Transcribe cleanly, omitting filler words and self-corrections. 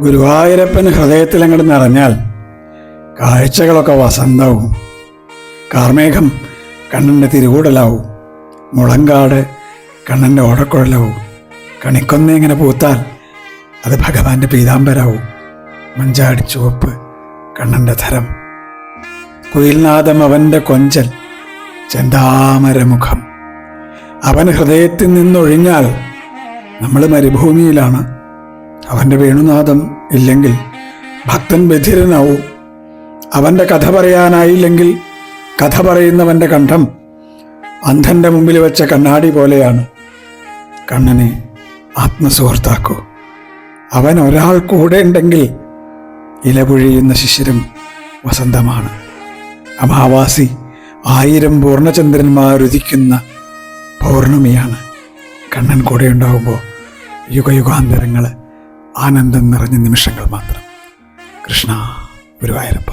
ഗുരുവായൂരപ്പൻ ഹൃദയത്തിലങ്ങോട്ട് നിറഞ്ഞാൽ കാഴ്ചകളൊക്കെ വസന്തവും. കാർമേഘം കണ്ണൻ്റെ തിരുകൂടലാവും, മുളങ്കാട് കണ്ണൻ്റെ ഓടക്കുഴലാവും, കണിക്കൊന്ന ഇങ്ങനെ പൂത്താൽ അത് ഭഗവാന്റെ പീതാംബരാവും, മഞ്ചാടി ചുവപ്പ് കണ്ണൻ്റെ ധരം, കുയിൽനാദം അവൻ്റെ കൊഞ്ചൽ, ചെന്താമരമുഖം. അവൻ ഹൃദയത്തിൽ നിന്നൊഴിഞ്ഞാൽ നമ്മൾ മരുഭൂമിയിലാണ്. അവൻ്റെ വേണുനാദം ഇല്ലെങ്കിൽ ഭക്തൻ ബധിരനാവും. അവൻ്റെ കഥ പറയാനായില്ലെങ്കിൽ കഥ പറയുന്നവൻ്റെ കണ്ഠം അന്ധൻ്റെ മുമ്പിൽ വെച്ച കണ്ണാടി പോലെയാണ്. കണ്ണനെ ആത്മസുഹൃത്താക്കൂ. അവൻ ഒരാൾ കൂടെ ഉണ്ടെങ്കിൽ ഇലപൊഴിയുന്ന ശിശിരം വസന്തമാണ്. അമാവാസി 1000 പൂർണ്ണചന്ദ്രന്മാരുദിക്കുന്ന പൗർണമിയാണ്. കണ്ണൻ കൂടെ ഉണ്ടാകുമ്പോൾ യുഗയുഗാന്തരങ്ങൾ ആനന്ദം നിറഞ്ഞ നിമിഷങ്ങൾ മാത്രം. കൃഷ്ണ ഗുരുവായൂരപ്പ.